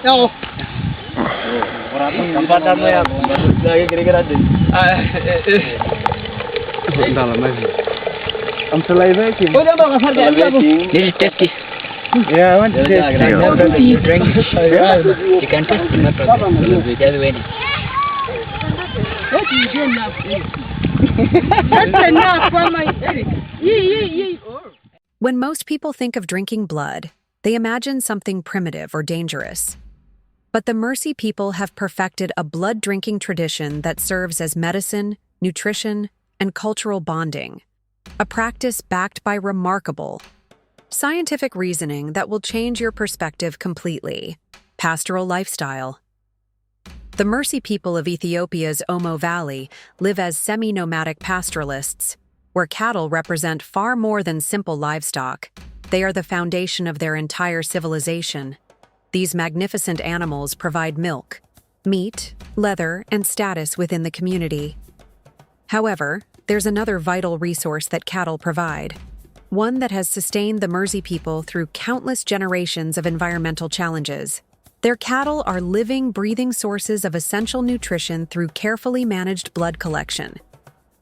No. Tempatan mo yan. Lagi kira-kira din. Dalam lagi. Am salivating. Udah bang, kasar dia aku. This is tasty. Yeah, I want to taste. Drink. You can taste no problem. Just wait. That's enough for my Eric. When most people think of drinking blood, they imagine something primitive or dangerous. But the Mursi people have perfected a blood-drinking tradition that serves as medicine, nutrition, and cultural bonding, a practice backed by remarkable scientific reasoning that will change your perspective completely. Pastoral lifestyle. The Mursi people of Ethiopia's Omo Valley live as semi-nomadic pastoralists, where cattle represent far more than simple livestock. They are the foundation of their entire civilization. These magnificent animals provide milk, meat, leather, and status within the community. However, there's another vital resource that cattle provide, one that has sustained the Mursi people through countless generations of environmental challenges. Their cattle are living, breathing sources of essential nutrition through carefully managed blood collection.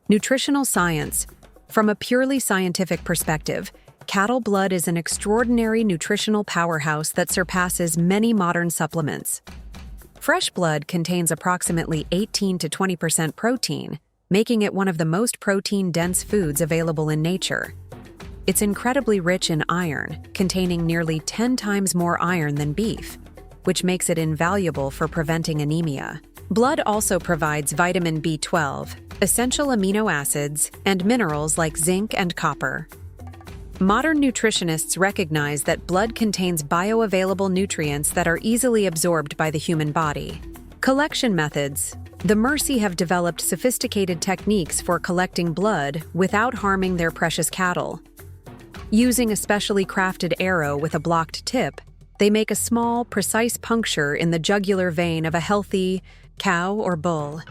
Nutritional science. From a purely scientific perspective, cattle blood is an extraordinary nutritional powerhouse that surpasses many modern supplements. Fresh blood contains approximately 18 to 20% protein, making it one of the most protein-dense foods available in nature. It's incredibly rich in iron, containing nearly 10 times more iron than beef, which makes it invaluable for preventing anemia. Blood also provides vitamin B12, essential amino acids, and minerals like zinc and copper. Modern nutritionists recognize that blood contains bioavailable nutrients that are easily absorbed by the human body. Collection methods. The Mursi have developed sophisticated techniques for collecting blood without harming their precious cattle. Using a specially crafted arrow with a blocked tip, they make a small, precise puncture in the jugular vein of a healthy cow or bull.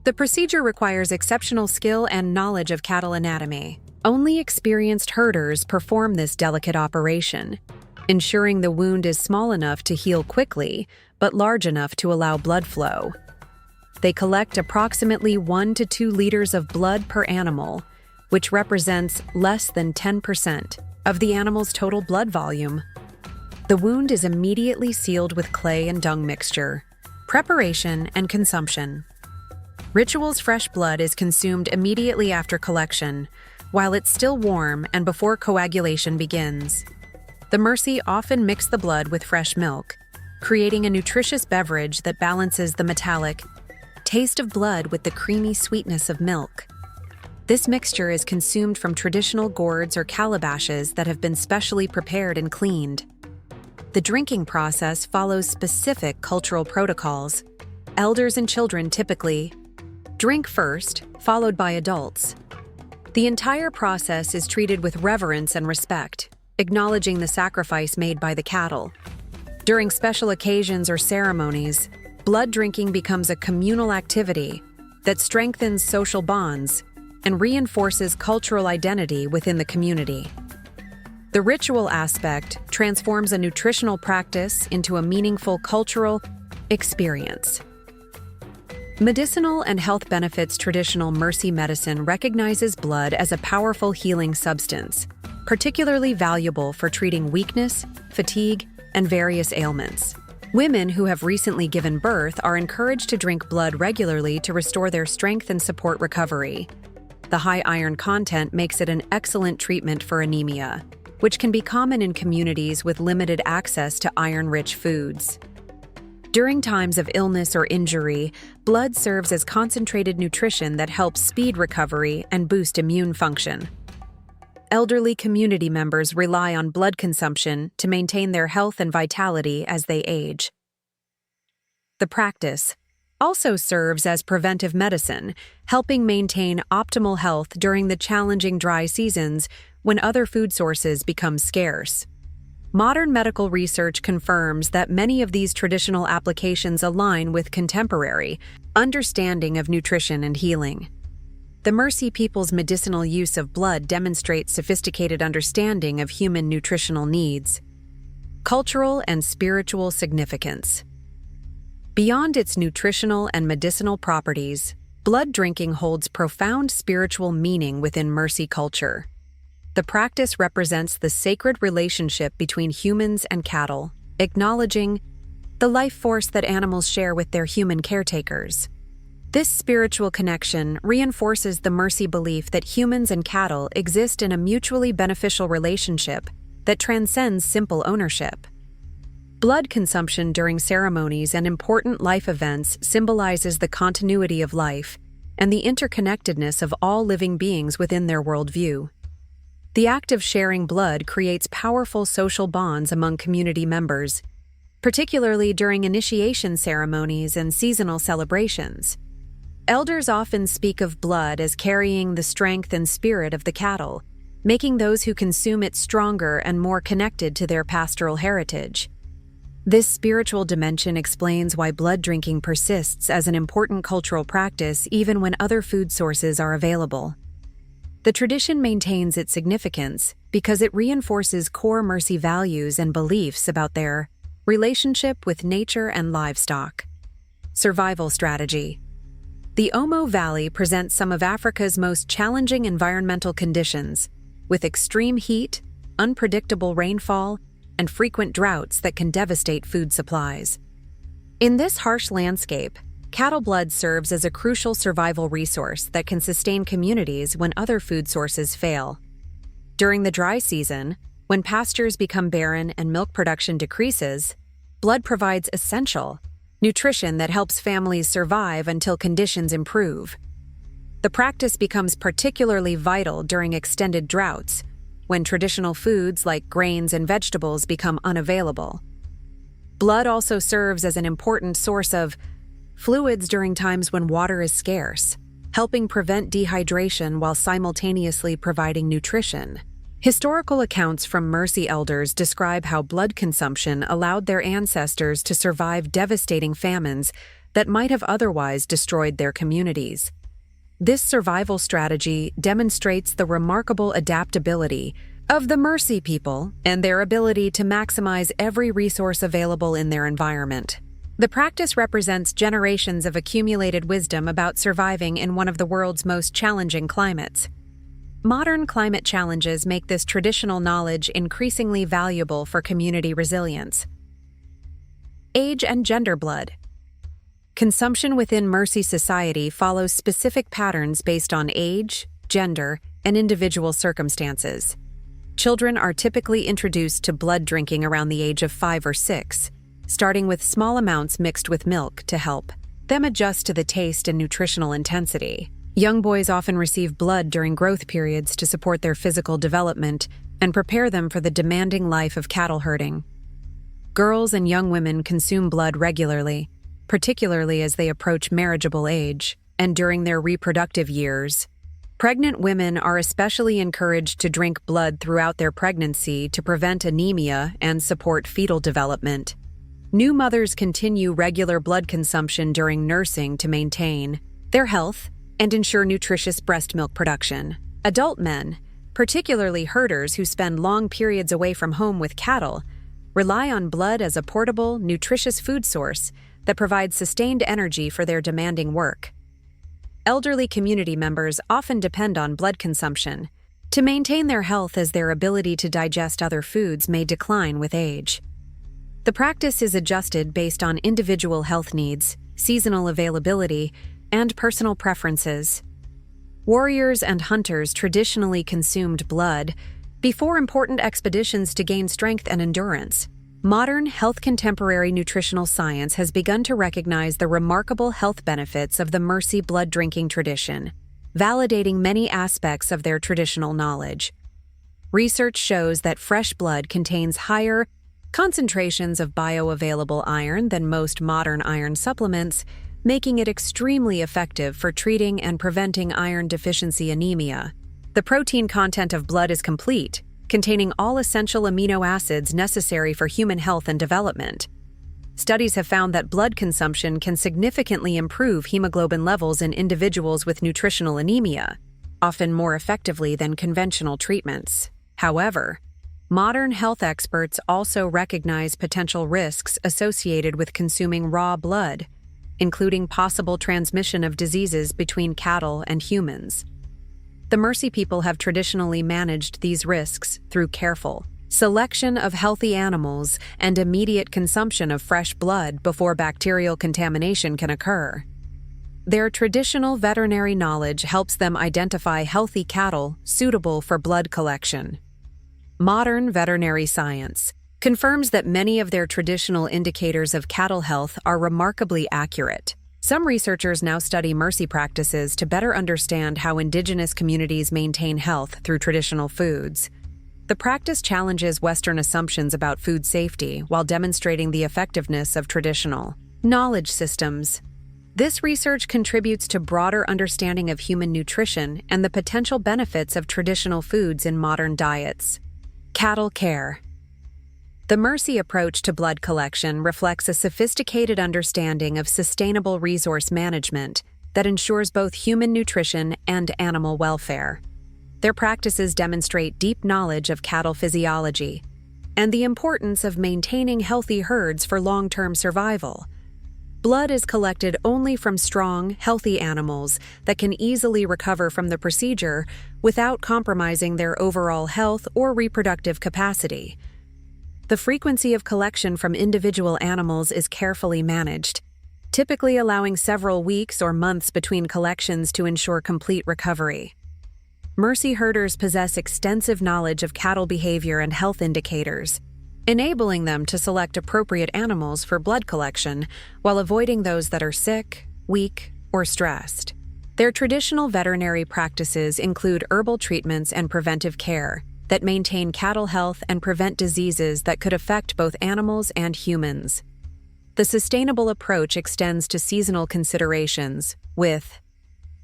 The procedure requires exceptional skill and knowledge of cattle anatomy. Only experienced herders perform this delicate operation, ensuring the wound is small enough to heal quickly, but large enough to allow blood flow. They collect approximately 1 to 2 liters of blood per animal, which represents less than 10% of the animal's total blood volume. The wound is immediately sealed with clay and dung mixture. Preparation and consumption. Ritual's fresh blood is consumed immediately after collection, while it's still warm and before coagulation begins. The Mursi often mix the blood with fresh milk, creating a nutritious beverage that balances the metallic taste of blood with the creamy sweetness of milk. This mixture is consumed from traditional gourds or calabashes that have been specially prepared and cleaned. The drinking process follows specific cultural protocols. Elders and children typically drink first, followed by adults. The entire process is treated with reverence and respect, acknowledging the sacrifice made by the cattle. During special occasions or ceremonies, blood drinking becomes a communal activity that strengthens social bonds and reinforces cultural identity within the community. The ritual aspect transforms a nutritional practice into a meaningful cultural experience. Medicinal and health benefits. Traditional Mursi medicine recognizes blood as a powerful healing substance, particularly valuable for treating weakness, fatigue, and various ailments. Women who have recently given birth are encouraged to drink blood regularly to restore their strength and support recovery. The high iron content makes it an excellent treatment for anemia, which can be common in communities with limited access to iron-rich foods. During times of illness or injury, blood serves as concentrated nutrition that helps speed recovery and boost immune function. Elderly community members rely on blood consumption to maintain their health and vitality as they age. The practice also serves as preventive medicine, helping maintain optimal health during the challenging dry seasons when other food sources become scarce. Modern medical research confirms that many of these traditional applications align with contemporary understanding of nutrition and healing. the Mursi people's medicinal use of blood demonstrates sophisticated understanding of human nutritional needs. Cultural and spiritual significance. Beyond its nutritional and medicinal properties, blood drinking holds profound spiritual meaning within Mursi culture. The practice represents the sacred relationship between humans and cattle, acknowledging the life force that animals share with their human caretakers. This spiritual connection reinforces the Mursi belief that humans and cattle exist in a mutually beneficial relationship that transcends simple ownership. Blood consumption during ceremonies and important life events symbolizes the continuity of life and the interconnectedness of all living beings within their worldview. The act of sharing blood creates powerful social bonds among community members, particularly during initiation ceremonies and seasonal celebrations. Elders often speak of blood as carrying the strength and spirit of the cattle, making those who consume it stronger and more connected to their pastoral heritage. This spiritual dimension explains why blood drinking persists as an important cultural practice even when other food sources are available. The tradition maintains its significance because it reinforces core Mursi values and beliefs about their relationship with nature and livestock. Survival strategy. The Omo Valley presents some of Africa's most challenging environmental conditions, with extreme heat, unpredictable rainfall, and frequent droughts that can devastate food supplies. In this harsh landscape, cattle blood serves as a crucial survival resource that can sustain communities when other food sources fail. During the dry season, when pastures become barren and milk production decreases, blood provides essential nutrition that helps families survive until conditions improve. The practice becomes particularly vital during extended droughts, when traditional foods like grains and vegetables become unavailable. Blood also serves as an important source of fluids during times when water is scarce, helping prevent dehydration while simultaneously providing nutrition. Historical accounts from Mursi elders describe how blood consumption allowed their ancestors to survive devastating famines that might have otherwise destroyed their communities. This survival strategy demonstrates the remarkable adaptability of the Mursi people and their ability to maximize every resource available in their environment. The practice represents generations of accumulated wisdom about surviving in one of the world's most challenging climates. Modern climate challenges make this traditional knowledge increasingly valuable for community resilience. Age and gender blood. Consumption within Mursi society follows specific patterns based on age, gender, and individual circumstances. Children are typically introduced to blood drinking around the age of 5 or 6, starting with small amounts mixed with milk to help them adjust to the taste and nutritional intensity. Young boys often receive blood during growth periods to support their physical development and prepare them for the demanding life of cattle herding. Girls and young women consume blood regularly, particularly as they approach marriageable age and during their reproductive years. Pregnant women are especially encouraged to drink blood throughout their pregnancy to prevent anemia and support fetal development. New mothers continue regular blood consumption during nursing to maintain their health and ensure nutritious breast milk production. Adult men, particularly herders who spend long periods away from home with cattle, rely on blood as a portable, nutritious food source that provides sustained energy for their demanding work. Elderly community members often depend on blood consumption to maintain their health as their ability to digest other foods may decline with age. The practice is adjusted based on individual health needs, seasonal availability, and personal preferences. Warriors and hunters traditionally consumed blood before important expeditions to gain strength and endurance. Modern health-contemporary nutritional science has begun to recognize the remarkable health benefits of the Mursi blood drinking tradition, validating many aspects of their traditional knowledge. Research shows that fresh blood contains higher concentrations of bioavailable iron than most modern iron supplements, making it extremely effective for treating and preventing iron deficiency anemia. The protein content of blood is complete, containing all essential amino acids necessary for human health and development. Studies have found that blood consumption can significantly improve hemoglobin levels in individuals with nutritional anemia, often more effectively than conventional treatments. However, modern health experts also recognize potential risks associated with consuming raw blood, including possible transmission of diseases between cattle and humans. The Mursi people have traditionally managed these risks through careful selection of healthy animals and immediate consumption of fresh blood before bacterial contamination can occur. Their traditional veterinary knowledge helps them identify healthy cattle suitable for blood collection. Modern veterinary science confirms that many of their traditional indicators of cattle health are remarkably accurate. Some researchers now study Mursi practices to better understand how indigenous communities maintain health through traditional foods. The practice challenges Western assumptions about food safety while demonstrating the effectiveness of traditional knowledge systems. This research contributes to broader understanding of human nutrition and the potential benefits of traditional foods in modern diets. Cattle care. The Mursi approach to blood collection reflects a sophisticated understanding of sustainable resource management that ensures both human nutrition and animal welfare. Their practices demonstrate deep knowledge of cattle physiology and the importance of maintaining healthy herds for long-term survival. Blood is collected only from strong, healthy animals that can easily recover from the procedure without compromising their overall health or reproductive capacity. The frequency of collection from individual animals is carefully managed, typically allowing several weeks or months between collections to ensure complete recovery. Mursi herders possess extensive knowledge of cattle behavior and health indicators, enabling them to select appropriate animals for blood collection while avoiding those that are sick, weak, or stressed. Their traditional veterinary practices include herbal treatments and preventive care that maintain cattle health and prevent diseases that could affect both animals and humans. The sustainable approach extends to seasonal considerations, with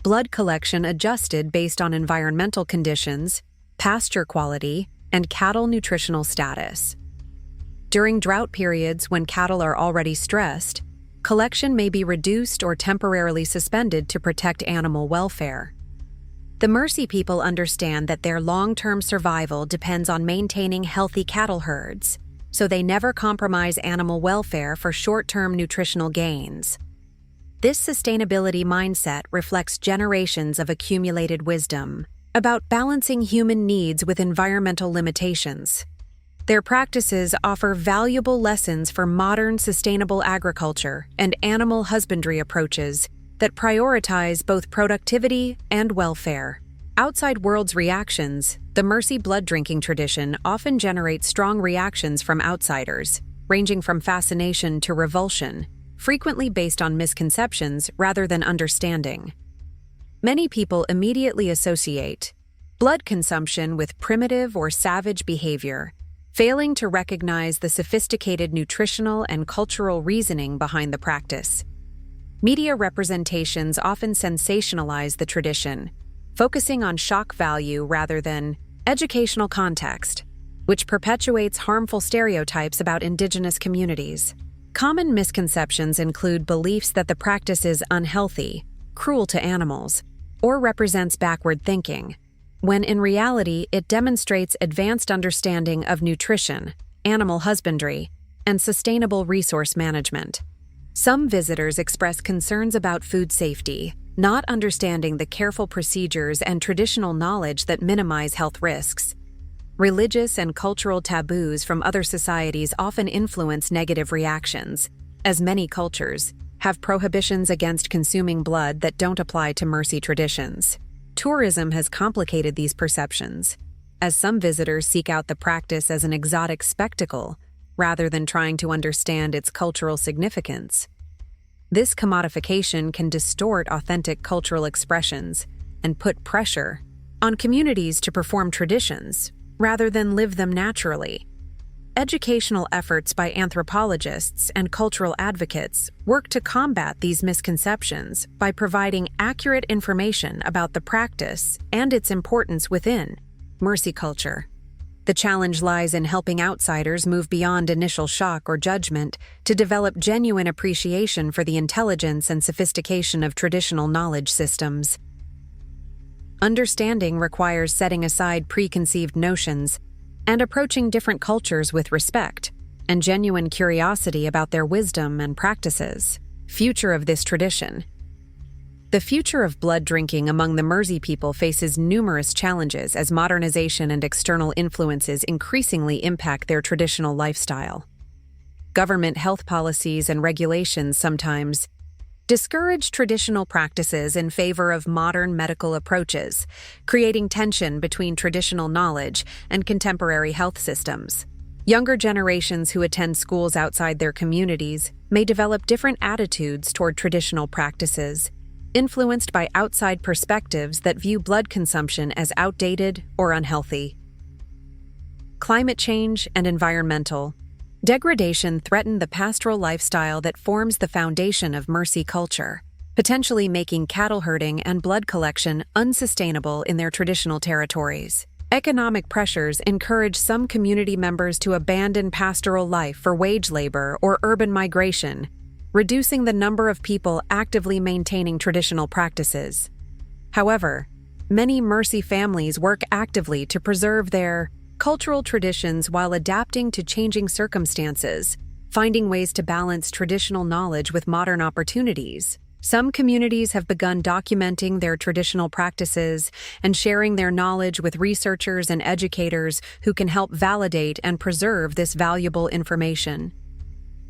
blood collection adjusted based on environmental conditions, pasture quality, and cattle nutritional status. During drought periods when cattle are already stressed, collection may be reduced or temporarily suspended to protect animal welfare. The Mursi people understand that their long-term survival depends on maintaining healthy cattle herds, so they never compromise animal welfare for short-term nutritional gains. This sustainability mindset reflects generations of accumulated wisdom about balancing human needs with environmental limitations. Their practices offer valuable lessons for modern sustainable agriculture and animal husbandry approaches that prioritize both productivity and welfare. Outside world's reactions, the Mursi blood drinking tradition often generates strong reactions from outsiders, ranging from fascination to revulsion, frequently based on misconceptions rather than understanding. Many people immediately associate blood consumption with primitive or savage behavior, failing to recognize the sophisticated nutritional and cultural reasoning behind the practice. Media representations often sensationalize the tradition, focusing on shock value rather than educational context, which perpetuates harmful stereotypes about indigenous communities. Common misconceptions include beliefs that the practice is unhealthy, cruel to animals, or represents backward thinking, when in reality it demonstrates advanced understanding of nutrition, animal husbandry, and sustainable resource management. Some visitors express concerns about food safety, not understanding the careful procedures and traditional knowledge that minimize health risks. Religious and cultural taboos from other societies often influence negative reactions, as many cultures have prohibitions against consuming blood that don't apply to Mursi traditions. Tourism has complicated these perceptions, as some visitors seek out the practice as an exotic spectacle rather than trying to understand its cultural significance. This commodification can distort authentic cultural expressions and put pressure on communities to perform traditions rather than live them naturally. Educational efforts by anthropologists and cultural advocates work to combat these misconceptions by providing accurate information about the practice and its importance within Mursi culture. The challenge lies in helping outsiders move beyond initial shock or judgment to develop genuine appreciation for the intelligence and sophistication of traditional knowledge systems. Understanding requires setting aside preconceived notions and approaching different cultures with respect and genuine curiosity about their wisdom and practices. Future of this tradition. The future of blood drinking among the Mursi people faces numerous challenges as modernization and external influences increasingly impact their traditional lifestyle. Government health policies and regulations sometimes discourage traditional practices in favor of modern medical approaches, creating tension between traditional knowledge and contemporary health systems. Younger generations who attend schools outside their communities may develop different attitudes toward traditional practices, influenced by outside perspectives that view blood consumption as outdated or unhealthy. Climate change and environmental degradation threaten the pastoral lifestyle that forms the foundation of Mursi culture, potentially making cattle herding and blood collection unsustainable in their traditional territories. Economic pressures encourage some community members to abandon pastoral life for wage labor or urban migration, reducing the number of people actively maintaining traditional practices. However, many Mursi families work actively to preserve their cultural traditions while adapting to changing circumstances, finding ways to balance traditional knowledge with modern opportunities. Some communities have begun documenting their traditional practices and sharing their knowledge with researchers and educators who can help validate and preserve this valuable information.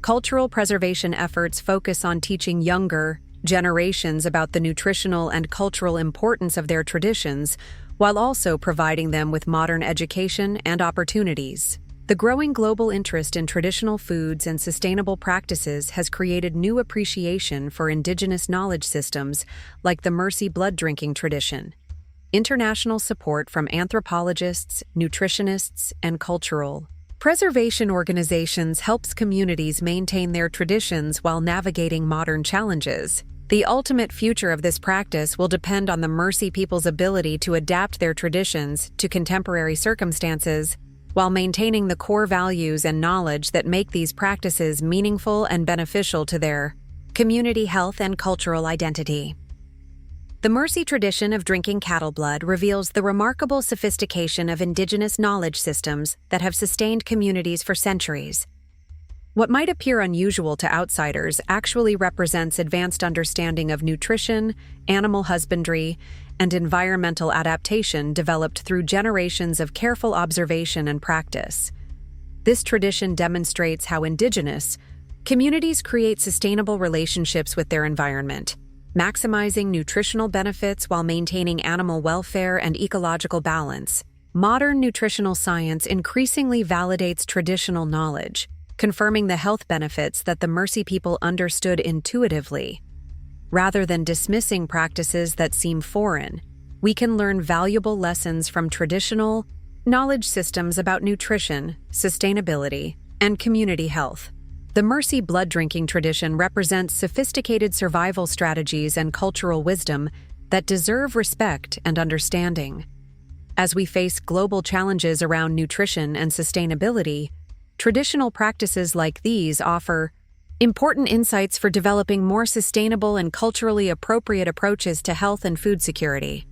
Cultural preservation efforts focus on teaching younger generations about the nutritional and cultural importance of their traditions, while also providing them with modern education and opportunities. The growing global interest in traditional foods and sustainable practices has created new appreciation for indigenous knowledge systems like the Mursi blood drinking tradition. International support from anthropologists, nutritionists, and cultural preservation organizations helps communities maintain their traditions while navigating modern challenges. The ultimate future of this practice will depend on the Mursi people's ability to adapt their traditions to contemporary circumstances while maintaining the core values and knowledge that make these practices meaningful and beneficial to their community health and cultural identity. The Mursi tradition of drinking cattle blood reveals the remarkable sophistication of indigenous knowledge systems that have sustained communities for centuries. What might appear unusual to outsiders actually represents advanced understanding of nutrition, animal husbandry, and environmental adaptation developed through generations of careful observation and practice. This tradition demonstrates how indigenous communities create sustainable relationships with their environment, maximizing nutritional benefits while maintaining animal welfare and ecological balance. Modern nutritional science increasingly validates traditional knowledge, confirming the health benefits that the Mursi people understood intuitively. Rather than dismissing practices that seem foreign, we can learn valuable lessons from traditional knowledge systems about nutrition, sustainability, and community health. The Mursi blood drinking tradition represents sophisticated survival strategies and cultural wisdom that deserve respect and understanding. As we face global challenges around nutrition and sustainability, traditional practices like these offer important insights for developing more sustainable and culturally appropriate approaches to health and food security.